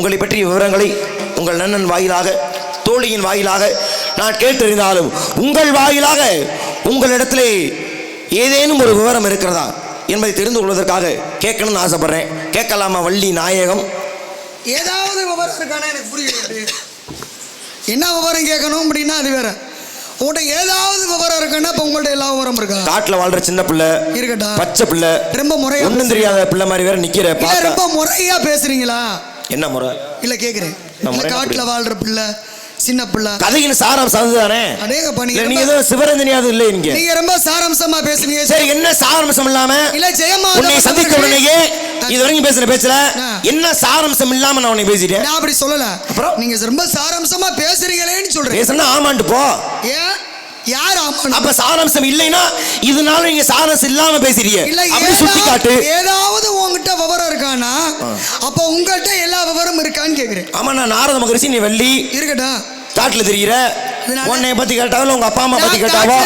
உங்களை பற்றிய விவரங்களை உங்கள் நண்பன் வாயிலாக, தோழியின் வாயிலாக நான் கேட்டறிந்தாலும் உங்கள் வாயிலாக உங்களிடத்திலே ஏதேனும் ஒரு விவரம் இருக்கிறதா என்பதை தெரிந்து கொள்வதற்காக கேட்கணும்னு ஆசைப்படுறேன். கேட்கலாமா வள்ளி நாயகம்? ஏதாவது விவரம் இருக்கானா எனக்கு புரியல. என்ன விவரம் கேட்கணும் அப்படின்னா அது வேற. உங்கள்கிட்ட ஏதாவது விவரம் இருக்குன்னா இப்போ உங்கள்ட்ட எல்லா விவரம் இருக்கா? காட்டில் வாழ்ற சின்ன பிள்ளை இருக்கட்டா, பச்சை பிள்ளை, ரொம்ப முறையா ஒன்றும் தெரியாத பிள்ளை மாதிரி வேற நிக்கிற, ரொம்ப முறையா பேசுறீங்களா? என்ன முறை? இல்ல கேக்குறேன். காட்டுல வாழ்ற பிள்ளை, சின்ன பிள்ளை, கதையின் சாராம்சம் அதுதானே. நீங்க ஏதோ சிவரஞ்சனியாவது இல்லை, நீங்க ரொம்ப சாராம்சமா பேசுறீங்க. சரி, என்ன சாராம்சம் இல்லாம இல்ல ஜெயமா உன்னை சந்திக்க உடனேயே இது வரைக்கும் பேசுற பேச்சுல என்ன சாராம்சம் இல்லாம நான் உன்னை பேசிட்டேன்? நான் அப்படி சொல்லல. அப்புறம் நீங்க ரொம்ப சாராம்சமா பேசுறீங்களேன்னு சொல்றேன். பேசுனா ஆமாண்டு போ. ஏன் யார் ஆமாண்டு? அப்ப சாராம்சம் இல்லைன்னா இதனால நீங்க சாராம்சம் இல்லாம பேசுறீங்க. அப்படி சுட்டி காட்டு. ஏதாவது உங்ககிட்ட விவரம் இருக்கானா? அப்ப உங்ககிட்ட எல்லா விவரம் இருக்கான்னு கேக்குறேன். ஆமா, நான் நாரத மகரிஷி, நீ வள்ளி இருக்கட்டா, காட்டுல தெரியுற. உன்னை பத்தி கேட்டாவோ, உங்க அப்பா அம்மா பத்தி கேட்டாவோ,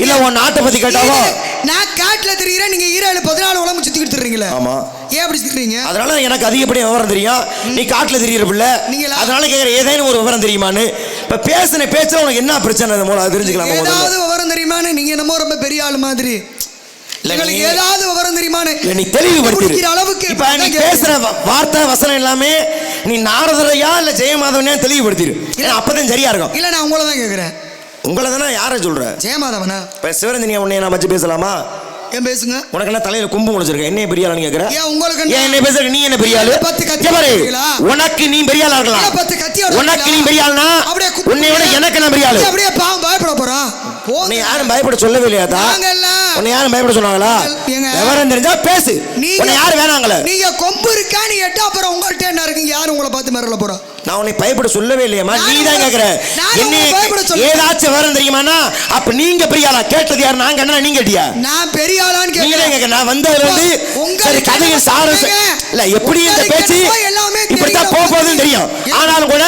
இல்ல உன் நாட்டை பத்தி கேட்டாவோ? நான் காட்டுல தெரியுறேன், நீங்க ஈராளு 14 உலகம் சுத்திக்கிட்டு இருக்கீங்களா? ஆமா. ஏன் அப்படி சுத்துறீங்க? அதனால எனக்கு அதிகப்படியா விவரம் தெரியும். நீ காட்டுல தெரியுற பிள்ளை, அதனால கேக்குற ஏதேனும் ஒரு விவரம் தெரியுமான்னு. இப்ப பேசுன பேச்சுல உனக்கு என்ன பிரச்சனை மூலம் தெரிஞ்சுக்கலாம். ஏதாவது விவரம் தெரியுமான்னு நீங்க என்னமோ ரொம்ப பெரிய ஆளு மாதிரி. ஏதாவது விவரம் தெரியுமான்னு நீ தெளிவுபடுத்திக்கிற அளவுக்கு இப்ப நீ பேசுற வார்த்தை வசனம் எல்லாமே நீ நாரதரையா இல்ல ஜெயமாதவனையா தெளிவுபடுத்திரு. அப்பதான் சரியா இருக்கும். இல்ல நான் உங்களை தான் கேக்குறேன். உங்களை தானே யாரை சொல்ற? ஜெயமாதவனா? இப்ப சிவரஞ்சனியா உன்னைய நான் வச்சு பேசலாமா? ஏன் பேசுங்க. உனக்கு என்ன தலையில கும்பு முடிச்சிருக்க? என்ன பெரிய ஆளு கேக்குற? ஏன் உங்களுக்கு என்ன பேசுற? நீ என்ன பெரிய ஆளு? உனக்கு நீ பெரிய ஆளா இருக்கலாம். உனக்கு நீ பெரிய ஆளுனா உன்னை விட எனக்கு நான் பெரிய ஆளு. அப்படியே பாவம் பயப்பட போறான். நீ யாரும் பயப்பட சொல்லவே இல்லையா? உன்னை யாரும் பயப்பட சொன்னாங்களா? விவரம் தெரிஞ்சா பேசு. உன்னை யாரும் வேணாங்களே. நீங்க கொம்பு இருக்கா நீ எட்டு, அப்புறம் உங்கள்கிட்ட என்ன இருக்கு? யாரும் உங்களை பார்த்து மிரள போறா? நான் உன்னை பயப்பட சொல்லவே இல்லையம்மா. நீ தான் கேக்குற. என்ன ஏதாச்சும் விவரம் தெரியுமானா அப்ப நீங்க பெரிய ஆளா? கேட்டது யாரு? நாங்க என்ன நீங்க கேட்டியா? நான் பெரிய ஆளான்னு கேக்குறேன். நான் வந்ததுல இருந்து சரி கதையை சாரஸ் இல்ல எப்படி இந்த பேச்சு இப்படித்தான் போகுதுன்னு தெரியும். ஆனாலும் கூட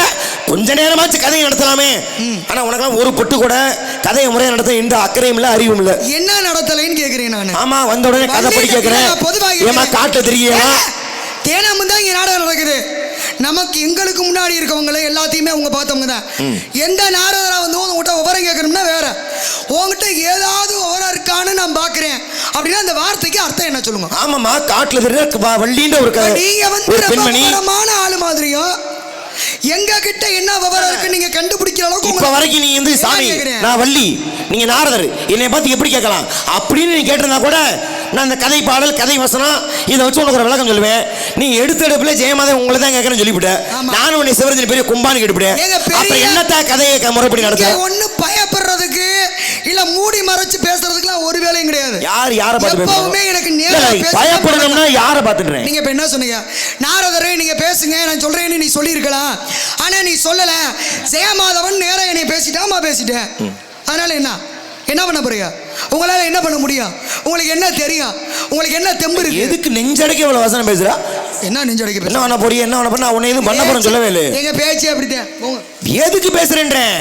கொஞ்ச நேரமாச்சு கதையை நடத்தலாமே. ஆனா உனக்கெல்லாம் ஒரு பொட்டு கூட கதையை முறையா நடத்த எந்த அக்கறையும் இல்ல, அறிவும் இல்ல. என்ன நடத்தலைன்னு கேக்குறேன் நான். ஆமா, வந்த உடனே கதை படி கேக்குறேன். ஏமா காட்ட தெரியல? தேனாம தான் இங்க நாடகம் நடக்குது. நமக்கு எங்களுக்கு முன்னாடி இருக்கவங்களே எல்லாத்தையுமே அவங்க பார்த்தவங்க தான். எந்த நாரதரா வந்து உங்ககிட்ட விவரம் கேட்கணும்னா வேற. உங்ககிட்ட ஏதாவது விவரம் இருக்கான்னு நான் பாக்குறேன் அப்படின்னா அந்த வார்த்தைக்கு அர்த்தம் என்ன சொல்லுங்க? ஆமாமா, காட்டுல வள்ளின்ற ஒரு நீங்க வந்து பெண்மணிமான ஆளு மாதிரியும் எங்க கிட்ட என்ன விவரம் இருக்கு நீங்க கண்டுபிடிக்கிற அளவுக்கு இப்ப வரைக்கும் நீ வந்து சாமி நான் வள்ளி நீங்க நாரதர் என்னை பார்த்து எப்படி கேட்கலாம் அப்படின்னு நீ கேட்டிருந்தா கூட நான் அந்த கதை பாடல் கதை வசனம் இதை வச்சு உனக்கு ஒரு விளக்கம் சொல்லுவேன். நீ எடுத்தெடுப்புல ஜெயமாதன் உங்களை தான் கேட்கறேன்னு சொல்லிவிட்டேன். நானும் உன்னை சிவரஞ்சனி பெரிய கும்பானு கேட்டுவிட்டேன். அப்புறம் என்னத்தா கதையை முறைப்படி நடத்த? ஒண்ணு பயப்படுறதுக்கு இல்ல மூடி மறைச்சு பேசுறதுக்குலாம் ஒரு வேலையும் கிடையாது. யாரை பார்த்து எப்பவுமே எனக்கு நேரா பயப்படணும்னா யாரை பார்த்துடுறேன்? நீங்க இப்ப என்ன சொன்னீங்க? நாரதரே நீங்க பேசுங்க நான் சொல்றேன்னு நீ சொல்லியிருக்கலாம். ஆனா நீ சொல்லல. ஜெயமாதவன் நேரா என்னை பேசிட்டாமா பேசிட்டேன். அதனால என்ன பண்ண போறீங்க? உங்களால என்ன பண்ண முடியும்? உங்களுக்கு என்ன தெரியும்? உங்களுக்கு என்ன தெம்பு இருக்கு? எதுக்கு நெஞ்சடைக்க இவ்வளவு வசனம் பேசுறா? என்ன நெஞ்சடைக்க? என்ன பண்ண போறீங்க? என்ன பண்ண உன்னை எதுவும் பண்ண போறேன்னு சொல்லவே இல்லை. எங்க பேச்சு அப்படித்தான். எதுக்கு பேசுறேன்றேன்?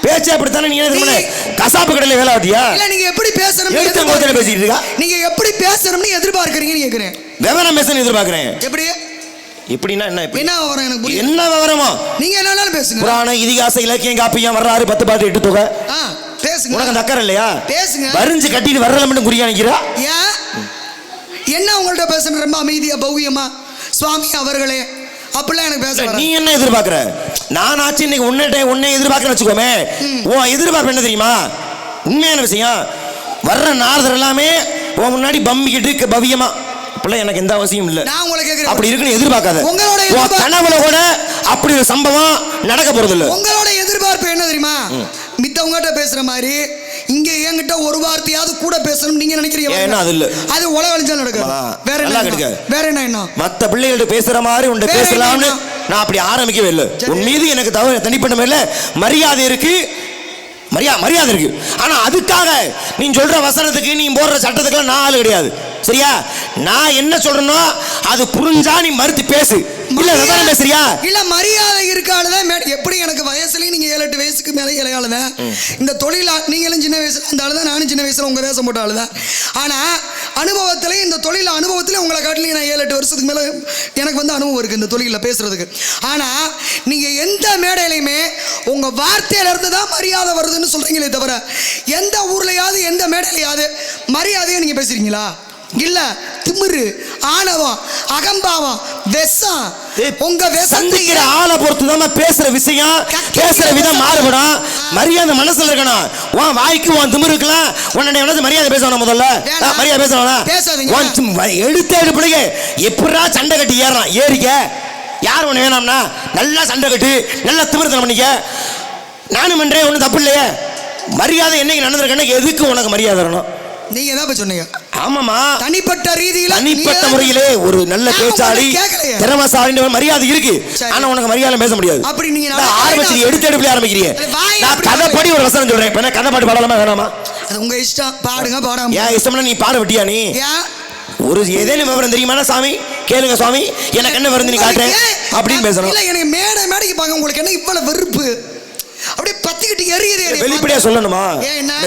பேச்சு அப்படித்தானே. நீ என்ன கசாப்பு கடையில வேலை ஆட்டியா? இல்ல நீங்க எப்படி பேசணும் பேசிட்டு இருக்கா? நீங்க எப்படி பேசணும்னு எதிர்பார்க்கறீங்கன்னு கேக்குறேன். விவரம் பேசணும் எதிர்பார்க்கறேன். எப்படி எப்படின்னா என்ன என்ன விவரம்? எனக்கு புரியல. என்ன விவரமா? நீங்க என்னன்னாலும் பேசுங்க. புராண இதிகாச இலக்கியம் காப்பியம் வர்றாரு 10 பாட்டு 8 தொகை பேசுங்க. உனக்கு அந்த அக்கறை இல்லையா? பேசுங்க. வரிஞ்சு கட்டிட்டு வரல மட்டும் குறியா நிக்கிறா? ஏன் என்ன உங்கள்ட்ட பேசணும்? ரொம்ப அமைதியா பௌவியமா சுவாமி அவர்களே அப்படிலாம் எனக்கு பேச. நீ என்ன எதிர்பார்க்கற? நான் ஆச்சு இன்னைக்கு உன்னை எதிர்பார்க்கறேன்னு வச்சுக்கோமே. உன் எதிர்பார்ப்பு என்ன தெரியுமா? உண்மையான விஷயம். வர்ற நாரதர் எல்லாமே உன் முன்னாடி பம்பிக்கிட்டு பவியமா அப்படிலாம் எனக்கு எந்த அவசியம் இல்லை. நான் உங்களை கேட்கிறேன் அப்படி இருக்குன்னு எதிர்பார்க்காத. உங்களோட கனவுல கூட அப்படி ஒரு சம்பவம் நடக்க போறது இல்லை. உங்களோட எதிர்பார்ப்பு என்ன தெரியுமா? மித்தவங்ககிட்ட பேசுற மாதிரி இங்க என்கிட்ட ஒரு வார்த்தையாவது கூட பேசணும் நீங்க நினைக்கிறீங்க. ஏன்னா அது இல்ல, அது உலகழிஞ்சா நடக்கும். வேற என்ன? வேற என்ன? மத்த பிள்ளைகள்ட்ட பேசுற மாதிரி உன்ட பேசலாம்னு நான் அப்படி ஆரம்பிக்கவே இல்லை. உன் மீது எனக்கு தனிப்பட்ட மேல மரியாதை இருக்கு, மரியாதை இருக்கு. ஆனா அதுக்காக நீ சொல்ற வசனத்துக்கு நீ போடுற சட்டத்துக்கு நான் ஆளு கிடையாது. சரியா? நான் என்ன சொல்றேனோ அது புரிஞ்சா நீ மறுத்து பேசு. இல்ல விவரம் பேசுறியா? இல்ல மரியாதை இருக்காளுதான். எப்படி எனக்கு வயசுலயும் நீங்க 7-8 வயசுக்கு மேல இளையாளுதான். இந்த தொழில நீங்களும் சின்ன வயசுல அந்த ஆளுதான், நானும் சின்ன வயசுல உங்க வேஷம் போட்ட ஆளுதான். ஆனா அனுபவத்திலே இந்த தொழில் அனுபவத்திலே உங்களை காட்டிலையும் நான் 7-8 வருஷத்துக்கு மேலே எனக்கு வந்து அனுபவம் இருக்குது இந்த தொழிலில் பேசுறதுக்கு. ஆனால் நீங்கள் எந்த மேடையிலையுமே உங்கள் வார்த்தையிலிருந்து தான் மரியாதை வருதுன்னு சொல்கிறீங்களே தவிர எந்த ஊர்லையாவது எந்த மேடையிலையாவது மரியாதையை நீங்கள் பேசுகிறீங்களா? இல்ல. திமிரு, ஆணவம், அகம்பாவம், விஷம். உங்க சந்திக்கிற ஆளை பொறுத்து தான் பேசுற விஷயம், பேசுற விதம் மாறுபடும். மரியாதை மனசுல இருக்கணும். உன் வாய்க்கு உன் திமிருக்கலாம் உன்னுடைய மரியாதை பேசணும். முதல்ல மரியாதை பேசணும். எடுத்த எடுப்பிள்ளைங்க எப்படா சண்டை கட்டி ஏறலாம் ஏறிக்க. யார் ஒண்ணு வேணாம்னா நல்லா சண்டை கட்டு, நல்லா திமிருத்தனம் பண்ணிக்க. நானும் பண்றேன், ஒன்றும் தப்பு இல்லையே. மரியாதை என்னைக்கு நடந்திருக்கேன்னா எதுக்கு உனக்கு மரியாதை வரணும்? நீங்க தான் சொன்னீங்க. ஆமாமா, தனிப்பட்ட ரீதியில தனிப்பட்ட முறையிலே ஒரு நல்ல பேச்சாளி திறமசாலி மரியாதை இருக்கு. ஆனா உனக்கு மரியாதை பேச முடியாது. அப்படி நீங்க ஆரம்பிச்சு எடுத்து எடுப்புல ஆரம்பிக்கிறீங்க. நான் கதைப்படி ஒரு வசனம் சொல்றேன். இப்ப கதை பாட்டு பாடலாமா வேணாமா? அது உங்க இஷ்டம், பாடுங்க. பாடாம ஏன் இஷ்டம்னா நீ பாட விட்டியா? நீ ஒரு ஏதேனும் விவரம் தெரியுமா? சாமி கேளுங்க சாமி, எனக்கு என்ன வருது நீ காட்டுறேன் அப்படின்னு பேசணும். இல்ல எனக்கு மேடைக்கு பாக்க உங்களுக்கு என்ன இவ்வளவு வெறுப்பு? அப்படியே பத்திக்கிட்டு எரியுது. வெளிப்படையா சொல்லணுமா?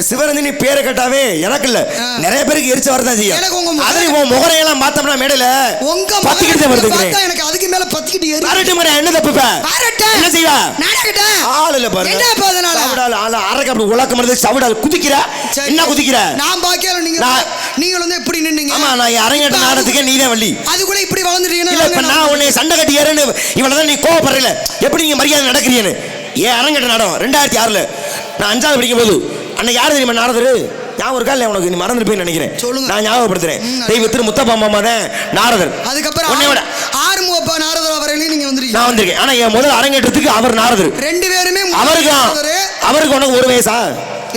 சிவரஞ்சனி பேரை கேட்டாவே எனக்கு இல்ல நிறைய பேருக்கு எரிச்ச வரதான் செய்யும். அதுல உன் முகரையெல்லாம் பார்த்தோம்னா மேடையில உங்க பத்திக்கிட்டு வருது. எனக்கு அதுக்கு மேல பத்திக்கிட்டு எரியுது. அரட்டு முறை என்ன தப்பு? என்ன செய்வா? ஆள் இல்ல பாருங்க. என்ன பாதனால சவுடால ஆள அரக்க அப்படி உலக்க மருந்து சவுடால குதிக்கிற. என்ன குதிக்கிற? நான் பாக்கல. நீங்க வந்து இப்படி நின்னீங்க. ஆமா, நான் அரங்கேட்ட நாடத்துக்கே நீதான் வள்ளி. அதுக்குள்ள இப்படி வளர்ந்துட்டீங்கன்னா இல்ல இப்ப நான் உன்னை சண்டை கட்டி ஏறேன்னு இவ்வளவுதான் நீ கோவப்படுறீல. எப்படி நீங்க மரியாதை நடக்கிறீன்னு? ஏன் அரங்கேட்ட நாடகம் 2006 நான் 5வது படிக்கும் போது அன்னைக்கு யாரு தெரியுமா நாரதரு? ஞாபகம் இருக்கா இல்ல உனக்கு? நீ மறந்துருப்பேன்னு நினைக்கிறேன். நான் ஞாபகப்படுத்துறேன். தெய்வத்திரு முத்தப்பா மாமா தான் நாரதர். அதுக்கப்புறம் உன்னையோட ஆறுமுகப்பா நாரதர் வரையிலும் நீங்க வந்திருக்கீங்க. நான் வந்திருக்கேன். ஆனா என் முதல் அரங்கேற்றத்துக்கு அவர் நாரதர். 2 பேருமே அவருக்கு உனக்கு ஒரு வயசா?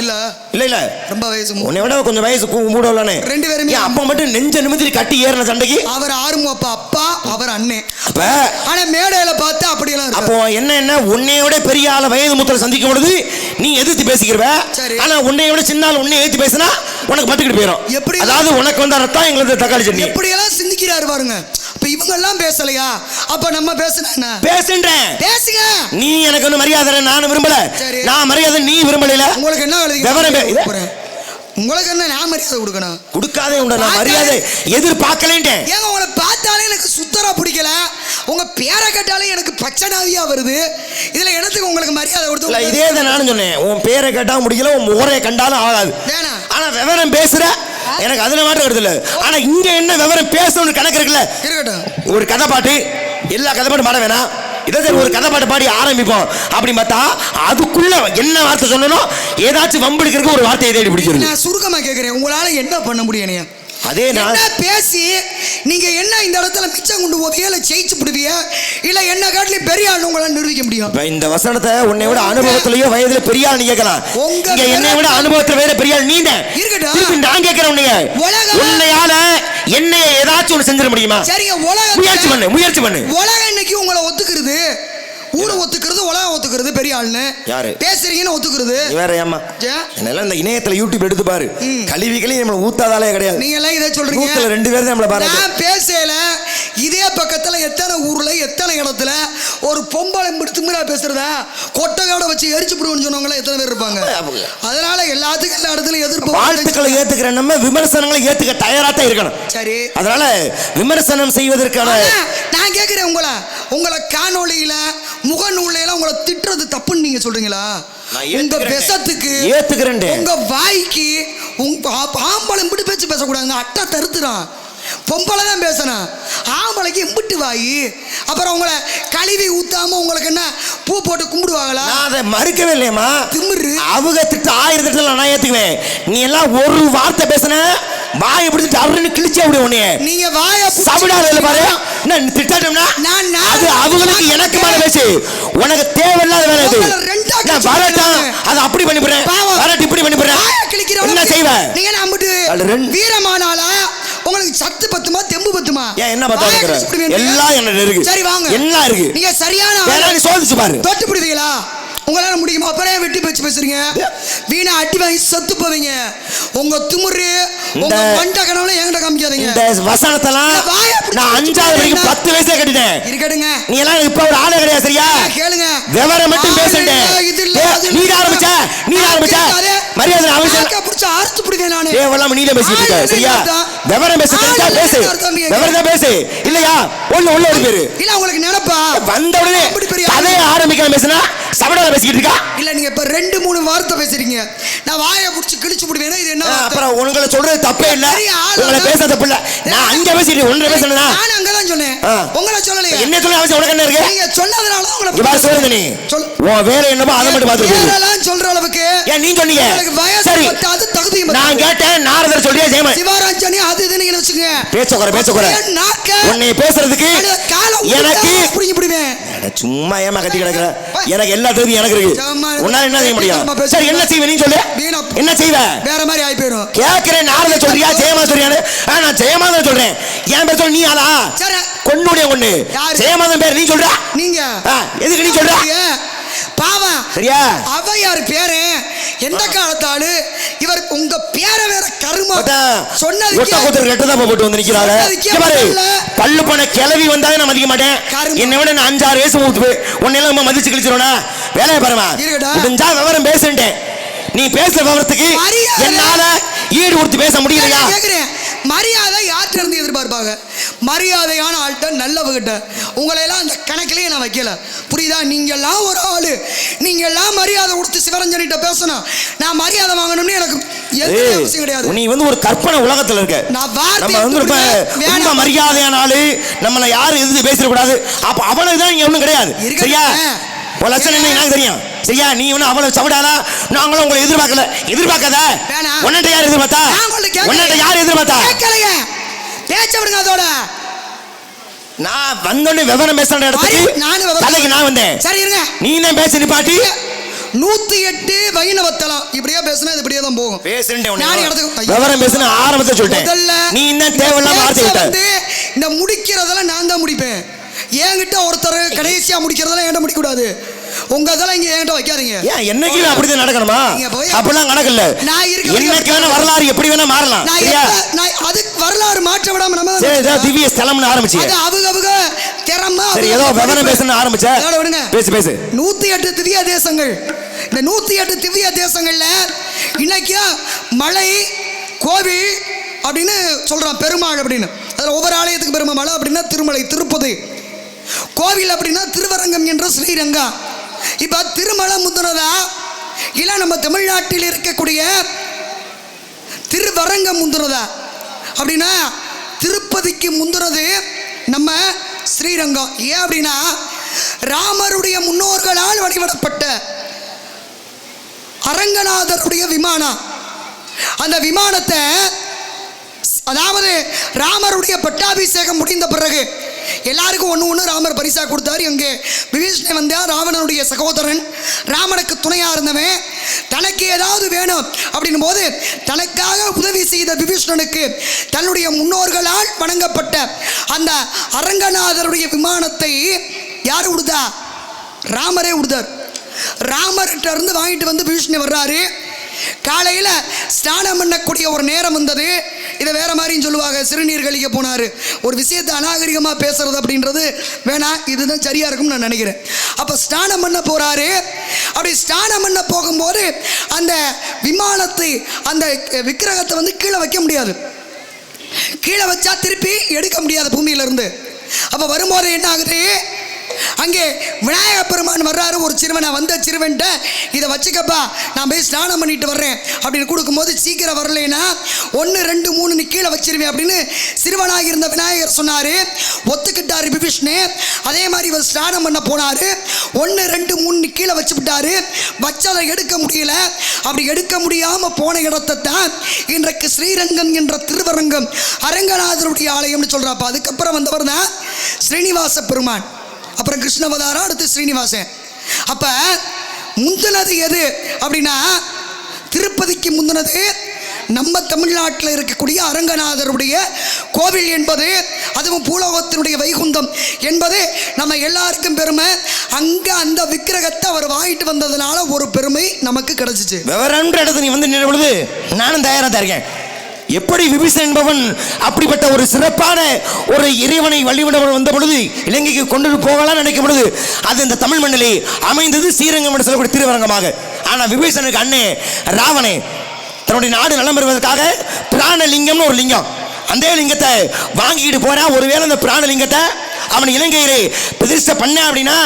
இல்ல இல்ல இல்ல ரொம்ப வயசு. உன்னை விட கொஞ்சம் வயசு மூட உள்ளானே. 2 பேருமே அப்ப மட்டும் நெஞ்ச நிமித்தி கட்டி ஏறின சண்டைக்கு அவர் ஆறுமுகப்பா அப்பா, அவர் அண்ணன். ஆனா மேடையில பார்த்தா அப்படி எல்லாம் அப்போ என்ன உன்னையோட பெரிய ஆள வயது மூத்தல சந்திக்கும் பொழுது நீ எதிர்த்து பேசிக்கிறவ. ஆனா உன்னையோட சின்ன ஆள் உன்னை எதிர்த்து பேசினா உனக்கு பட்டுக்கிட்டு போயிடும். எப்படி? அதாவது உனக்கு வந்த ரத்தம் எங்களுக்கு தக்காளி சட்னி. எப்படி எல்லாம் சிந்திக்கிறாரு பாருங்க. அப்ப இவங்க எல்லாம் பேசலையா? அப்ப நம்ம பேசுனா பேசுன்றேன். பேசுங்க. நீ எனக்கு ஒன்னும் மரியாதை நானும் விரும்பல. நான் மரியாதை நீ விரும்பல. உங்களுக்கு என்ன விவரம்? உங்களுக்கு என்ன நான் மரியாதை கொடுக்கணும்? கொடுக்காதே உண்டா? நான் மரியாதை எதிர்பார்க்கலேன்ட்டேன். ஏங்க உங்களை பார்த்தாலே எனக்கு சுத்தரா பிடிக்கல. உங்க பேரை கேட்டாலே எனக்கு பச்சனாவியா வருது. இதுல என்னத்துக்கு உங்களுக்கு மரியாதை கொடுத்து? இதே தான் நானும் சொன்னேன். உன் பேரை கேட்டா முடியல, உன் முகரை கண்டாலும் ஆகாது. ஆனா விவரம் பேசுற எனக்கு அதுல மாற்றம் வருது இல்ல. ஆனா இங்க என்ன விவரம் பேசணும்னு கணக்கு இருக்குல்ல. இருக்கட்டும், ஒரு கதை பாட்டு எல்லா கதை பாட்டு பாட வேணாம். இதை ஒரு கதை பாட்டு பாடி ஆரம்பிப்போம் அப்படின்னு பார்த்தா அதுக்குள்ள என்ன வார்த்தை சொல்லணும், ஏதாச்சும் வம்பெடுக்கிறதுக்கு ஒரு வார்த்தையை தேடி பிடிச்சிருக்கு. நான் சுருக்கமா கேட்கிறேன், உங்களால என்ன பண்ண முடியும்? அதே நான் பேசி நீங்க என்ன இந்த இடத்துல மிச்சம் கொண்டு போவியா, இல்ல ஜெயிச்சு விடுவியா, இல்ல என்ன காட்டிலும் பெரிய ஆள் உங்களால நிரூபிக்க முடியும்? இந்த வசனத்தை உன்னை விட அனுபவத்திலேயோ வயதுல பெரிய ஆள் நீ கேட்கலாம். உங்க என்னை விட அனுபவத்துல வேற பெரிய ஆள் நீ தான். இருக்கட்டும், நான் கேட்கிறேன் உன்னையால என்ன ஏதாச்சும் ஒன்று செஞ்சிட முடியுமா? சரிங்க, முயற்சி பண்ணு. உலகம் இன்னைக்கு உங்களை ஒத்துக்கிறது, ஊரை ஒத்துக்கிறது, உலகம் ஒத்துக்கிறது, பெரிய ஆளுன்னு யாரு பேசுறீங்கன்னு ஒத்துக்கிறது. வேற ஏமா என்னெல்லாம் இந்த இணையத்துல யூடியூப் எடுத்து பாரு, கழிவுகளையும் நம்மள ஊத்தாதாலே கிடையாது. நீங்க எல்லாம் இதை சொல்றீங்க, 2 பேர் தான் நம்மள பாரு. நான் பேசல. இதே பக்கத்துல எத்தனை ஊர்ல எத்தனை இடத்துல ஒரு பொம்பளை திமிரா பேசுறதா கொட்டகாட வச்சு எரிச்சு போடுவோம்னு சொன்னவங்க எத்தனை பேர் இருப்பாங்க. அதனால எல்லாத்துக்கும் எல்லா இடத்துலயும் எதிர்ப்பு. வாழ்த்துக்களை ஏத்துக்கிற நம்ம விமர்சனங்களை ஏத்துக்க தயாரா தான் இருக்கணும். சரி, அதனால விமர்சனம் செய்வதற்கான நான் கேட்கிறேன், உங்களை காணொளியில முகநூல்ல உங்களை திட்டுறது தப்புன்னு நீங்க சொல்றீங்களா? உங்க பேசத்துக்கு ஏத்துக்கிறேன். உங்க வாய்க்கு ஆம்பளை இப்படி பேச்சு பேசக்கூடாது, அட்டை தருத்துறான். பொம்பளை தான் பேசணும், ஆம்பளைக்கு இம்பிட்டு வாயி. அப்புறம் உங்களை கழுவி ஊத்தாம உங்களுக்கு என்ன பூ போட்டு கும்பிடுவாங்களா? நான் அதை மறுக்கவே இல்லையம்மா. திமிரு அவங்க திட்டு 1000 திட்டல நான் ஏத்துக்குவேன். நீ எல்லாம் ஒரு வார்த்தை பேசுன வாயை பிடிச்சிட்டு அவருன்னு கிழிச்சே விடு. உன்னைய நீங்க வாயை சாப்பிடாத பாரு. நான் திட்டம்னா அது அவங்களுக்கு எனக்கு மேல பேசு, உனக்கு தேவையில்லாத வேலை இது. நான் வரட்டும், அதை அப்படி பண்ணி போறேன், வரட்டு இப்படி பண்ணி போறேன். என்ன செய்வேன் நீங்க? நான் வீரமானாலா உங்களுக்கு சத்து பத்துமா தெம்பு பத்துமா? என்ன பார்த்தா எல்லாம் என்ன இருக்கு. சரி வாங்க, என்ன இருக்கு? நீங்க சரியான சோதிச்சு பாரு. தொட்டு பிடிவீங்களா? உங்களால முடியுமா? அப்புறம் வெட்டி பேச்சு பேசுறீங்க, வீணா அடி வாங்கி சத்து போவீங்க. உங்க திமிரு உங்க மண்ட கனவுல என்கிட்ட காமிக்காதீங்க. இந்த வசனத்தெல்லாம் நான் 5வது வரைக்கும் 10 வயசுல கட்டிட்டேன். இருக்கடுங்க. நீ எல்லாம் இப்ப ஒரு ஆளே கிடையாது சரியா? கேளுங்க. விவரம் மட்டும் பேசுறேன். நீ ஆரம்பிச்ச மரியாதை அவசியம் புடிச்சு அறுத்து புடிவேன் நானு. தேவலாம் நீல பேசிட்டு இருக்க சரியா? விவரம் பேச தெரிஞ்சா பேசு. விவரமா பேசு. இல்லையா? உள்ள ஒரு பேரு. இல்ல உங்களுக்கு நினைப்பா? வந்த உடனே கதைய ஆரம்பிக்கலாம் பேசினா சபடால பேசிட்டு இருக்கா? இல்ல நீங்க இப்ப 2-3 வார்த்தை பேசுறீங்க. நான் வாயை புடிச்சு கிழிச்சு புடுவேனா? இது என்ன? அப்புறம் உங்களை சொல்றது தப்பே இல்ல. உங்களை பேச தப்பு இல்ல. நான் அங்க பேசிட்டு ஒன்றரை பேசணும்னா நான் அங்க தான் சொன்னேன். உங்களை சொல்லலையே. என்ன சொல்ல அவசியம் உனக்கு என்ன இருக்கு? நீங்க சொன்னதனால உங்களை இவா சொல்றது நீ. உன் வேலை என்னமோ அத மட்டும் பாத்து போ. வேறலாம் சொல்ற அளவுக்கு ஏன் நீ சொன்னீங்க? சரி அது தகுதி. நான் கேட்டேன் நாரதர் சொல்றியா ஜெயமா? சிவராஜனி அது இது நீங்க வெச்சுங்க. பேச குறை. உன்னை பேசுறதுக்கு எனக்கு புடிங்க புடிவேன். சும்மா ஏமா கத்தி கிடக்குற? எனக்கு எல்லா தெரியும் எனக்கு இருக்கு. உன்னால என்ன செய்ய முடியும்? சரி என்ன செய்வே நீ சொல்லு. என்ன செய்வ? வேற மாதிரி ஆயி போயிடும். கேக்குறேன் நாரதர் சொல்றியா ஜெயமா சொல்றியான்னு? நான் ஜெயமாதன் சொல்றேன். ஏன் பேர் சொல்ற நீ ஆளா? சரி கொன்னுடைய கொன்னு. ஜெயமாதன் பேர் நீ சொல்ற? நீங்க எதுக்கு நீ சொல்ற? பாவம் சரியா? அவையார் பேரு எந்த காலத்தாலு இவர் உங்க பேரை வேற கருமா சொன்னது ரெட்டதா போட்டு வந்து நிக்கிறாரு. பல்லு போன கிளவி வந்தாலே நான் மதிக்க மாட்டேன். என்னை விட நான் 5-6 வயசு ஊத்து உன்னையெல்லாம் மதிச்சு கிழிச்சிருவா. வேலையை பாருமா முடிஞ்சா விவரம் பேசுட்டேன். நீ பேசுற விவரத்துக்கு என்னால ஈடு கொடுத்து பேச முடியலையா? கேக்குறேன். மரியாதை யார்கிட்ட இருந்து எதிர்பார்ப்பாங்க? மரியாதையான ஆள்கிட்ட நல்லவகிட்ட. உங்களை எல்லாம் அந்த கணக்கிலேயே நான் வைக்கல. புரியுதா? நீங்க எல்லாம் ஒரு ஆளு. நீங்க எல்லாம் மரியாதை கொடுத்து சிவரஞ்சனிட்ட பேசணும். நான் மரியாதை வாங்கணும்னு எனக்கு எந்த அவசியம் கிடையாது. நீ வந்து ஒரு கற்பனை உலகத்துல இருக்க. நம்ம வந்து ரொம்ப மரியாதையான ஆளு. நம்மள யாரும் எதிர்த்து பேச கூடாது. அப்ப அவனுக்கு இங்க ஒண்ணும் கிடையாது. சரியா? ஒரு லட்சம் என்ன எனக்கு தெரியும். சரியா? நீ ஒன்னும் அவ்வளவு சவடாலா நாங்களும் உங்களை எதிர்பார்க்காத. உன்னிட்ட யார் எதிர்பார்த்தா? உன்னிட்ட யார் எதிர்பார்த்தா? பேச்ச விடுங்க அதோட. நான் வந்தோடனே விவரம் பேசுற இடத்துக்கு தலைக்கு நான் வந்தேன். சரி இருங்க. நீ என்ன பேச நிப்பாட்டி 108 வைணவத்தலம் இப்படியே பேசினா இது இப்படியே தான் போகும். பேசுறேன் விவரம் பேசுன ஆரம்பத்தை சொல்லிட்டேன். நீ என்ன தேவையில்லாம வார்த்தை விட்ட. இந்த முடிக்கிறதெல்லாம் நான் தான் முடிப்பேன். என்கிட்ட ஒருத்தர் கடைசியா முடிக்கிறதெல்லாம் என்கிட்ட முடிக்க கூடாது. உங்க இதெல்லாம் இங்க என்கிட்ட வைக்காதீங்க. ஏன் என்னைக்கு அப்படிதான் நடக்கணுமா? அப்படிலாம் நடக்கல. நான் இருக்க என்னைக்கு வேணா வரலாறு எப்படி வேணா மாறலாம். சரியா? நான் அது வரலாறு மாற்ற விடாம நம்ம சரி ஏதோ திவ்ய ஸ்தலம்னு ஆரம்பிச்சு அது அவங்க திறமா சரி ஏதோ விவரம் பேசணும் ஆரம்பிச்ச. பேசு 108 திவ்ய தேசங்கள். இந்த 108 திவ்ய தேசங்கள்ல இன்னைக்கு மலை கோவில் அப்படின்னு சொல்றான். பெருமாள் அப்படின்னு அதுல ஒவ்வொரு ஆலயத்துக்கு பெருமாள் அப்படின்னா திருமலை திருப்பதி. கோவில் அப்படின்னா திருவரங்கம் என்ற ஸ்ரீரங்கம். இப்ப திருமலை முந்துனதா இல்ல நம்ம தமிழ்நாட்டில் இருக்கக்கூடிய திருவரங்கம் முந்துனதா அப்படின்னா திருப்பதிக்கு முந்துனது நம்ம ஸ்ரீரங்கம். ஏன் அப்படின்னா ராமருடைய முன்னோர்களால் வழிபடப்பட்ட அரங்கநாதருடைய விமானம். அந்த விமானத்தை அதாவது ராமருடைய பட்டாபிஷேகம் முடிந்த பிறகு எல்லாருக்கும் ஒன்று ராமர் பரிசா கொடுத்தாரு. எங்கே விபீஷணன் வந்தார். ராவணனுடைய சகோதரன், ராமனுக்கு துணையா இருந்தவன். தனக்கு ஏதாவது வேணும் அப்படின்னும் போது தனக்காக உதவி செய்த விபீஷணனுக்கு தன்னுடைய முன்னோர்களால் வணங்கப்பட்ட அந்த அரங்கநாதருடைய விமானத்தை யார் கொடுத்தா? ராமரே கொடுத்தார். ராமர்கிட்ட இருந்து வாங்கிட்டு வந்து விபீஷணன் வர்றாரு. காலையில் ஸ்நானம் பண்ணக்கூடிய ஒரு நேரம் வந்தது. இதை வேற மாதிரியும் சொல்லுவாங்க. சிறுநீர் கழிக்க போனாரு. ஒரு விஷயத்தை அநாகரிகமாக பேசுறது அப்படின்றது வேணாம். இதுதான் சரியா இருக்கும்னு நான் நினைக்கிறேன். அப்போ ஸ்நானம் பண்ண போறாரு. அப்படி ஸ்நானம் பண்ண போகும்போது அந்த விமானத்தை அந்த விக்கிரகத்தை வந்து கீழே வைக்க முடியாது. கீழே வச்சா திருப்பி எடுக்க முடியாது பூமியிலிருந்து. அப்போ வரும்போது என்ன ஆகுது? அங்கே விநாயக பெருமான் வர்றாரு. ஒரு சிறுவனை வந்த சிறுவன்ட்ட இதை வச்சுக்கப்பா நான் போய் ஸ்நானம் பண்ணிட்டு வர்றேன் அப்படின்னு கொடுக்கும்போது சீக்கிரம் வரலைன்னா 1 2 3 நீ கீழே வச்சிருவேன் அப்படின்னு சிறுவனாக இருந்த விநாயகர் சொன்னாரு. ஒத்துக்கிட்டாரு விபீஷ்ணு. அதே மாதிரி இவர் ஸ்நானம் பண்ண போனாரு. 1 2 3 நீ கீழே வச்சு விட்டாரு. வச்சதை எடுக்க முடியல. அப்படி எடுக்க முடியாம போன இடத்தை தான் இன்றைக்கு ஸ்ரீரங்கம் என்ற திருவரங்கம் அரங்கநாதருடைய ஆலயம்னு சொல்றாப்ப. அதுக்கப்புறம் வந்தவர் தான் ஸ்ரீனிவாச பெருமான். அப்புறம் கிருஷ்ணவதாரம், அடுத்து ஸ்ரீனிவாசன். அப்ப முந்தினது எது அப்படின்னா திருப்பதிக்கு முந்தினது நம்ம தமிழ்நாட்டில் இருக்கக்கூடிய அரங்கநாதருடைய கோவில் என்பது, அதுவும் பூலோகத்தினுடைய வைகுந்தம் என்பது நம்ம எல்லாருக்கும் பெருமை. அங்க அந்த விக்கிரகத்தை அவர் வாங்கிட்டு வந்ததுனால ஒரு பெருமை நமக்கு கிடைச்சிச்சு. விவரம்ன்ற இடத்துல நீ வந்து நின்ற பொழுது நானும் தயாரா தான் இருக்கேன். எப்படி விபீஷன் என்பவன் அப்படிப்பட்ட ஒரு சிறப்பான ஒரு இறைவனை வழிபடவன் வந்த பொழுது இலங்கைக்கு கொண்டு போகலாம் நினைக்கும் பொழுது அது இந்த தமிழ் மண்ணிலே அமைந்தது ஸ்ரீரங்கம் என்று சொல்லக்கூடிய திருவரங்கமாக. ஆனா விபீஷனுக்கு அண்ணே ராவணே தன்னுடைய நாடு நலம் பெறுவதற்காக பிராணலிங்கம்னு ஒரு லிங்கம், அந்த லிங்கத்தை வாங்கிட்டு போறான். ஒருவேளை அந்த பிராணலிங்கத்தை அவன் இலங்கையிலே பிரதிஷ்டை பண்ண அப்படின்னா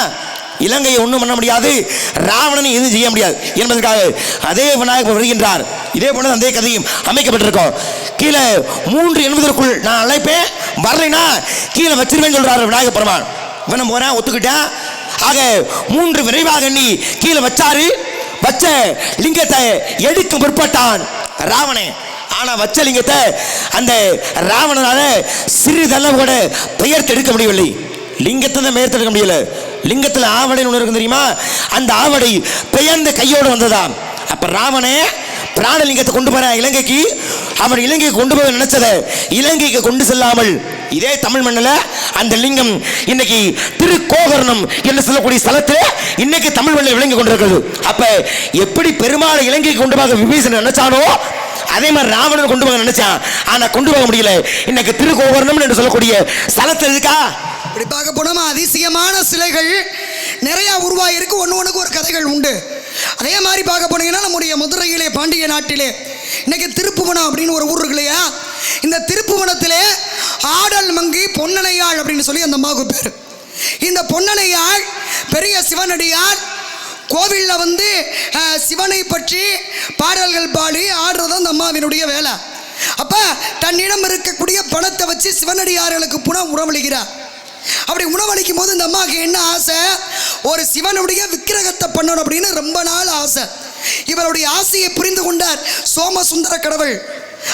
இலங்கையை ஒன்றும் பண்ண முடியாது, ராவணனை எதுவும் செய்ய முடியாது என்பதற்காக அதே விநாயகர் வருகின்றார். இதே போல அதே கதையும் அமைக்கப்பட்டிருக்கோம். கீழே 3 என்பதற்குள் நான் அழைப்பேன், வரலைன்னா கீழே வச்சிருவேன் சொல்றாரு விநாயகர் பெருமான். இவனும் போறேன் ஒத்துக்கிட்டேன். ஆக 3 விரைவாக எண்ணி கீழே வச்சாரு. வச்ச லிங்கத்தை எடுக்கும் பிற்பட்டான் ராவணன். ஆனா வச்ச லிங்கத்தை அந்த ராவணனால சிறிதளவு கூட பெயர்த்து எடுக்க முடியவில்லை. லிங்கத்தை தான் பெயர்த்து எடுக்க முடியல. லிங்கத்தில் ஆவடை ஒன்று இருக்கு தெரியுமா, அந்த ஆவடை பெயர்ந்த கையோடு வந்ததாம். அப்ப ராவணே பிராணலிங்கத்தை கொண்டு போற இலங்கைக்கு, அவன் இலங்கைக்கு கொண்டு போக நினைச்சத இலங்கைக்கு கொண்டு செல்லாமல் இதே தமிழ் மண்ணில் அந்த லிங்கம் இன்னைக்கு திருக்கோகர்ணம் என்று சொல்லக்கூடிய ஸ்தலத்தில் இன்னைக்கு தமிழ் மண்ணில் விளங்கி கொண்டிருக்கிறது. அப்ப எப்படி பெருமாளை இலங்கைக்கு கொண்டு போக விபீஷணன் நினைச்சானோ அதே மாதிரி ராவணன் கொண்டு போக நினைச்சான். ஆனா கொண்டு போக முடியல. இன்னைக்கு திருக்கோகர்ணம் என்று சொல்லக்கூடிய ஸ்தலத்தில் இருக்கா. இப்படி பார்க்க போனோமா அதிசயமான சிலைகள் நிறைய உருவாயிருக்கு. ஒன்றுக்கு ஒரு கதைகள் உண்டு. அதே மாதிரி பார்க்க போனீங்கன்னா நம்முடைய மதுரையிலே பாண்டிய நாட்டிலே இன்னைக்கு திருப்புவனம் அப்படின்னு ஒரு ஊர் இருக்கு இல்லையா, இந்த திருப்புவனத்திலே ஆடல் மங்கி பொன்னனையாள் அப்படின்னு சொல்லி அந்த அம்மாவுக்கு பேர். இந்த பொன்னனையாள் பெரிய சிவனடியார். கோவிலில் வந்து சிவனை பற்றி பாடல்கள் பாடி ஆடுறது அந்த அம்மாவினுடைய வேலை. அப்ப தன்னிடம் இருக்கக்கூடிய பணத்தை வச்சு சிவனடியார்களுக்கு உணவளிக்கிறார். அப்படி உணவளிக்கும் போது இந்த அம்மாவுக்கு என்ன ஆசை, ஒரு சிவனுடைய விக்கிரகத்தை பண்ணணும் அப்படின்னு ரொம்ப நாள் ஆசை. இவருடைய ஆசையை புரிந்து கொண்டார் சோமசுந்தர கடவுள்.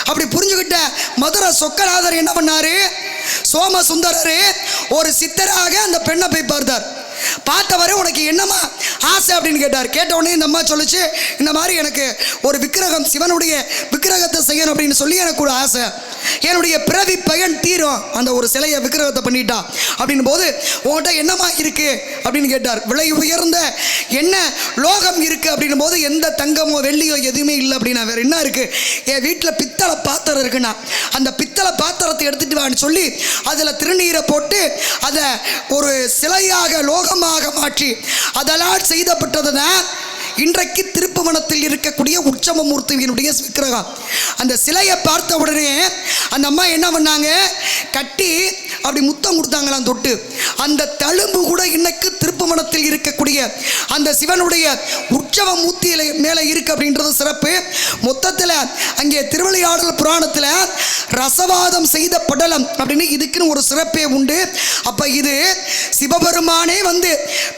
அப்படி புரிஞ்சுக்கிட்ட மதுரை சொக்கநாதர் என்ன பண்ணாரு, சோமசுந்தரரு ஒரு சித்தராக அந்த பெண்ணை போய் பார்த்தார். பார்த்தவரை உனக்கு என்னம்மா ஆசை அப்படின்னு கேட்டார். கேட்ட உடனே இந்த அம்மா சொல்லிச்சு, இந்த மாதிரி எனக்கு ஒரு விக்கிரகம் சிவனுடைய விக்கிரகத்தை செய்யணும் அப்படின்னு சொல்லி எனக்கு ஒரு ஆசை, என்னுடைய பிறவி பயன் தீரும் அந்த ஒரு சிலையை விக்கிரகத்தை பண்ணிட்டா அப்படின்னு போது உங்கள்கிட்ட என்னம்மா இருக்கு அப்படின்னு கேட்டார். விலை உயர்ந்த என்ன லோகம் இருக்கு அப்படின்னும் போது எந்த தங்கமோ வெள்ளியோ எதுவுமே இல்லை அப்படின்னா வேற என்ன இருக்கு, என் வீட்டில் பித்தளை பாத்திரம் இருக்குன்னா அந்த பித்தளை பாத்திரத்தை எடுத்துட்டு வான்னு சொல்லி அதில் திருநீரை போட்டு அதை ஒரு சிலையாக லோகமாக மாற்றி அதெல்லாம் செய்தப்பட்டதுதான் இன்றைக்கு திருப்புவனத்தில் இருக்கக்கூடிய உற்சவமூர்த்தியினுடைய விக்கிரகம். அந்த சிலையை பார்த்த உடனே அந்த அம்மா என்ன பண்ணாங்க, கட்டி அப்படி முத்தம் கொடுத்தாங்களாம் தொட்டு. அந்த தழும்பு கூட இன்னைக்கு திருப்புவனத்தில் இருக்கக்கூடிய அந்த சிவனுடைய உற்சவமூர்த்தியில மேலே இருக்கு அப்படின்றது சிறப்பு. மொத்தத்தில் அங்கே திருவிளையாடல் புராணத்தில் ரசவாதம் செய்த படலம் அப்படின்னு இதுக்குன்னு ஒரு சிறப்பே உண்டு. அப்ப இது சிவபெருமானே வந்து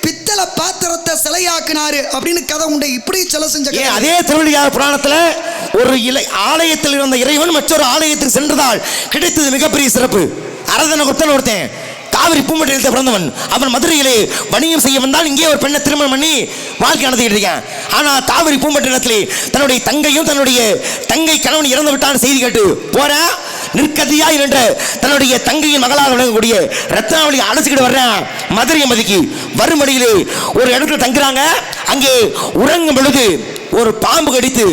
பித்தளை பாத்திரத்தை சிலையாக்குனாரு அப்படின்னு கதை உண்டு. இப்படி சில செஞ்ச அதே திருவிளையாடல் புராணத்தில் ஒரு ஆலயத்தில் இருந்த இறைவன் மற்றொரு ஆலயத்துக்கு சென்றதால் கிடைத்தது மிகப்பெரிய சிறப்பு. அரதன குப்தன் ஒருத்தன் காவிரி பூம்பட்டினத்தை பிறந்தவன். அவன் மதுரையிலே வணிகம் செய்ய வந்தால் இங்கே ஒரு பெண்ணை திருமணம் பண்ணி வாழ்க்கை நடத்திட்டு இருக்கான். ஆனா காவிரி பூம்பட்டினத்திலே தன்னுடைய தங்கையும் தன்னுடைய தங்கை கணவன் இறந்து விட்டான் செய்தி கேட்டு போற நிற்கதியா என்ற தன்னுடைய தங்கையின் மகளாக விளங்கக்கூடிய ரத்னாவளி அழைச்சிக்கிட்டு வர்றான் மதுரை மதிக்கு. வரும்படியிலே ஒரு இடத்துல தங்குறாங்க. அங்கே உறங்கும் பொழுது ஒரு பாம்பு கடித்து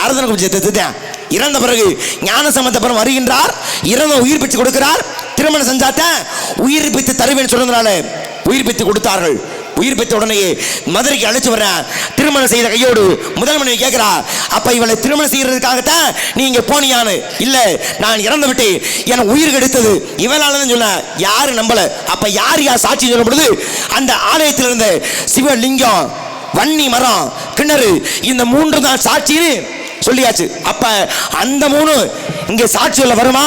ஆராதனை செத்துட்டேன். இறந்த பிறகு ஞான சம்பந்தபுரம் வருகின்றார். இறந்த உயிர் பிச்சு கொடுக்கிறார். திருமணம் செஞ்சாத்த உயிர் பித்து தருவேன்னு சொன்னதுனால உயிர் பித்து கொடுத்தார்கள். உயிர் பெற்ற உடனே மதுரைக்கு அழைச்சு வர்ற திருமணம் செய்த கையோடு முதல் மனைவி கேட்கிறா, அப்ப இவளை திருமணம் செய்யறதுக்காகத்தான் நீங்க போனியான்னு. இல்ல, நான் இறந்து விட்டு எனக்கு உயிர் கிடைத்தது இவளாலதான் சொன்ன. யாரு நம்பல. அப்ப யார் சாட்சி சொல்லும் பொழுது அந்த ஆலயத்தில் இருந்த சிவலிங்கம், வன்னி மரம், கிணறு, இந்த 3 தான் சாட்சின்னு சொல்லியாச்சு. அப்ப அந்த 3 இங்கே சாட்சி சொல்ல வருமா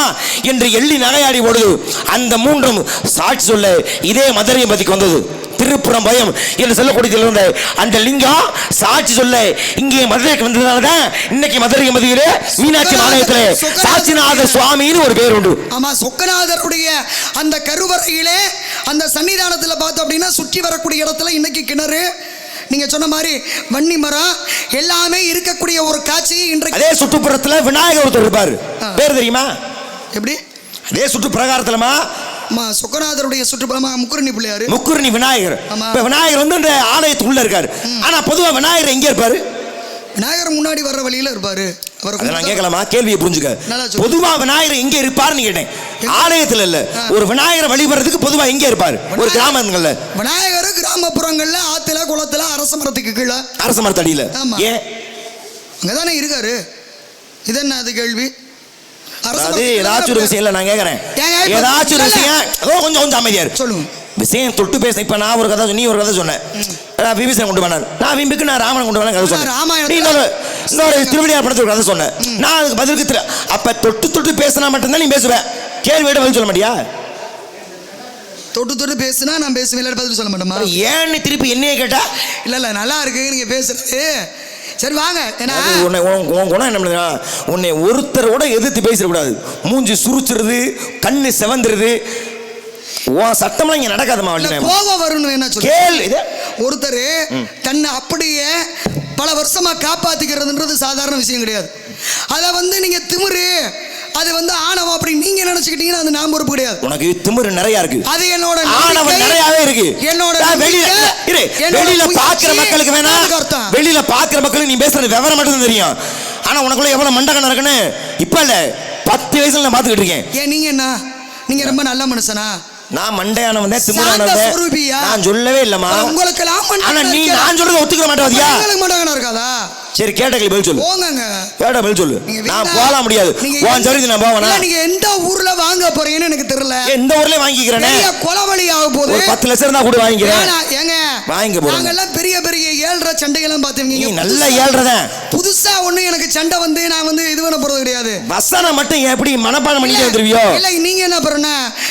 என்று எள்ளி நகையாடி போடுது. அந்த 3 சாட்சி சொல்ல இதே மதுரை மதிக்கு வந்தது. திருப்புறம் பயம் என்று சொல்லக்கூடிய அந்த லிங்கம் சாட்சி சொல்ல இங்கே மதுரைக்கு வந்ததுனாலதான் இன்னைக்கு மதுரை மதியிலே மீனாட்சி ஆலயத்திலே சாட்சிநாதர் சுவாமின்னு ஒரு பேர் உண்டு. ஆமா, சொக்கநாதருடைய அந்த கருவறையிலே அந்த சன்னிதானத்தில் பார்த்தோம் அப்படின்னா சுற்றி வரக்கூடிய இடத்துல இன்னைக்கு கிணறு, நீங்க சொன்ன மாதிரி வன்னி மரம் எல்லாமே இருக்கக்கூடிய ஒரு காட்சி. இன்றைக்கு அதே சுற்றுப்புறத்துல விநாயகர் ஒருத்தர் இருப்பாரு. பேர் தெரியுமா? எப்படி? அதே சுற்று பிரகாரத்துலமா சொக்கநாதருடைய சுற்றுப்புறமா முக்குரணி பிள்ளையாரு, முக்குரணி விநாயகர். இப்ப விநாயகர் வந்து அந்த ஆலயத்துக்குள்ள இருக்காரு. ஆனா பொதுவா விநாயகர் எங்க இருப்பாரு? விநாயகர் முன்னாடி வர்ற வழியில இருப்பாரு. அதை நான் கேட்கலாமா? கேள்வியை புரிஞ்சுக்க. நல்லா சொல்லு. பொதுவா விநாயகர் எங்க இருப்பாருன்னு கேட்டேன். ஆலயத்துல இல்ல, ஒரு விநாயகரை வழிபடுறதுக்கு பொதுவா எங்க இருப்பாரு? ஒரு கிராமங்கள்ல. விநாயகர் கிராமப்புறங்கள்ல ஆத்துல குளத்துல அரச மரத்துக்கு கீழே, அரச மரத்தடியில. ஏன் அங்கதானே இருக்காரு? இது என்ன அது கேள்வி? அது ஏதாச்சும் ஒரு விஷயம் இல்ல, நான் கேக்குறேன். ஏதாச்சும் ஒரு விஷயம் கொஞ்சம் கொஞ்சம் அமைதியா இருக்கு. சொல்லுங்க. விஷயம் தொட்டு பேச. இப்ப நான் ஒரு கதை, நீ ஒரு கதை சொன்னேன். விபீஷன் கொண்டு வந்தார், நான் விம்பிக்கு நான் ராமன் கொண்டு வந்தேன் கதை சொன்னேன். நீ இன்னொரு திருவிளையார் படத்துல ஒரு கதை சொன்னேன், நான் அதுக்கு பதிலுக்கு அப்ப தொட்டு தொட்டு பேசினா மட்டும்தான் நீ பேசுவேன். கேள்வியோட பதில் சொல்ல மாட்டியா? தொட்டு தொட்டு பேசுனா நான் பேசுவேன், பதில் சொல்ல மாட்டேமா? ஏன்னு திருப்பி என்னையே கேட்டா? இல்ல நல்லா இருக்கு நீங்க பேசுறது. சரி வாங்க. உன் குணம் என்ன? உன்னை ஒருத்தரோட எதிர்த்து பேசிடக்கூடாது. மூஞ்சி சுருச்சுருது, கண்ணு செவந்துருது. உன் சத்தம்லாம் இங்க நடக்காதுமா. கோபம் வரும்னு என்ன சொல்ல? ஒருத்தர் தன்னை அப்படியே பல வருஷமா காப்பாத்திக்கிறதுன்றது சாதாரண விஷயம் கிடையாது. அதை நீங்க திமிரு, அது ஆணவம் அப்படி நீங்க நினைச்சுக்கிட்டீங்கன்னா அது நான் பொறுப்பு கிடையாது. உனக்கு திமிரு நிறைய இருக்கு, அது என்னோட ஆணவம் நிறையவே இருக்கு. என்னோட வெளியில பாக்குற மக்களுக்கு வேணா, வெளியில பாக்குற மக்களுக்கு நீ பேசுறது விவரம் மட்டும் தெரியும். ஆனா உனக்குள்ள எவ்வளவு மண்டகனம் இருக்குன்னு இப்ப இல்ல 10 வயசுல நான் பாத்துக்கிட்டு இருக்கேன். ஏன் நீங்க என்ன, நீங்க ரொம்ப நல்ல மனுஷனா? நான் மண்டையானவன், திமிரானவன் நான் சொல்லவே இல்லம்மா. உங்களுக்கு ஆனா நீ நான் சொல்றத ஒத்துக்க மாட்டேவதியா? மண்டகனம் இருக்காதா? சரி கேட்ட கேள்வி பதில் சொல்லு. போங்கங்க. கேட்ட பதில் சொல்லு. நான் போக முடியாது. உன் சரிக்கு நான் போவேனா? நீங்க எந்த ஊர்ல வாங்க போறீங்கன்னு எனக்கு தெரியல. எந்த ஊர்ல வாங்கிக்கிறேனே? கொலவழி ஆக போகுது. ஒரு 10 லட்சம் இருந்தா கூட வாங்கிக்கிறேன். ஏங்க வாங்க போறோம். நாங்க எல்லாம் பெரிய பெரிய ஏழ்ற சண்டைகள் பாத்தீங்க. நீ நல்ல ஏழ்றதான். புதுசா ஒண்ணு எனக்கு சண்டை நான் இது பண்ண போறது கிடையாது. வசனம் மட்டும் எப்படி மனப்பாடம் பண்ணிட்டு வந்துருவியோ? இல்ல நீங்க என்ன பண்ண?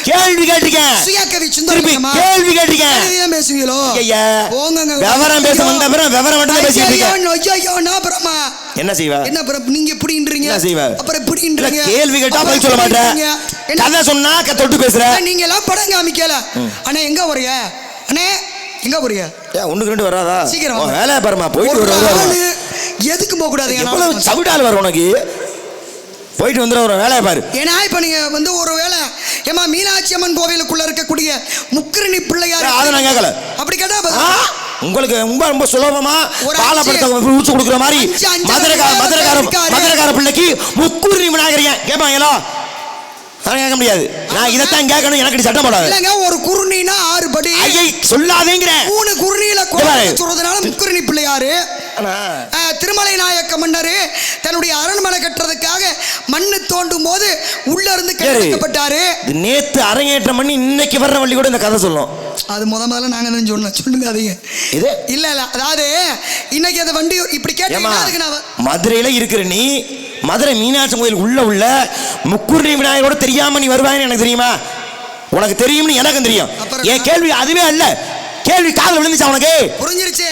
கேள்வி கேட்டீங்க. சுயகவி சுந்தரமா கேள்வி கேட்டீங்க. என்ன பேசுவீங்களோ? ஐயா போங்கங்க. விவரம் பேச வந்த அப்புறம் விவரம் மட்டும் பேசிட்டு இருக்கீங்க. ஐயோ நான் அப்புறமா என்ன செய்வா? என்ன அப்புறம் நீங்க எப்படின்றீங்க? என்ன செய்வா? அப்புறம் எப்படின்றீங்க? கேள்வி கேட்டா பதில் சொல்ல மாட்டேன். கதை சொன்னா தொட்டு பேசுற. நீங்க எல்லாம் படம் காமிக்கல. அண்ணே எங்க வரீங்க? அண்ணே எங்க போறீங்க? ஒண்ணுக்கு ரெண்டு வராதா? சீக்கிரம் வேலை பாருமா. போயிட்டு வருவாரு. எதுக்கு போக கூடாது? எவ்வளவு சவுடால் வரும் உனக்கு. போயிட்டு வந்துடுற ஒரு வேலையை பாரு. ஏன்னா இப்ப நீங்க ஒரு வேலை ஏமா மீனாட்சி அம்மன் கோவிலுக்குள்ள இருக்கக்கூடிய முக்கரணி பிள்ளையார் அதை நான் கேட்கல. அப்படி கேட்டா உங்களுக்கு ரொம்ப ரொம்ப சுலபமா பாலப்படத்தை ஊச்சு கொடுக்குற மாதிரி மதுரக்கார பிள்ளைக்கு முக்கூர்ணி விநாயகரியா கேட்பாங்களோ? கேட்க முடியாது. நான் இதைத்தான் கேட்கணும். எனக்கு சட்டம் போடாது. இல்லங்க ஒரு குருணினா 6 படி. ஐயை சொல்லாதேங்கற. 3 குருணியில சொல்றதுனால முக்குருணி பிள்ளையாரு. திருமலை நாயக்க மன்னர் தன்னுடைய அரண்மனை கட்டுறதுக்காக மண்ணு தோண்டும் போது உள்ள இருந்து கைப்பட்டாரு. நேத்து அரங்கேற்றம் பண்ணி இன்னைக்கு வர்ற வள்ளி கூட இந்த கதை சொல்லும். அது முதல்ல நாங்க தான் சொன்னோம். சொல்லுங்க அதையே. இது இல்ல அதாவது இன்னைக்கு அந்த வண்டி இப்படி கேட்டீங்கன்னா மதுரையில இருக்கிற நீ மதுரை மீனாட்சி கோயில் உள்ள முக்கூர்ணி விநாயகரோட தெரியாம நீ வருவாங்கன்னு எனக்கு தெரியுமா? உனக்கு தெரியும்னு எனக்கும் தெரியும். என் கேள்வி அதுவே அல்ல. கேள்வி காதுல விழுந்துச்சா உனக்கு? புரிஞ்சிருச்சு.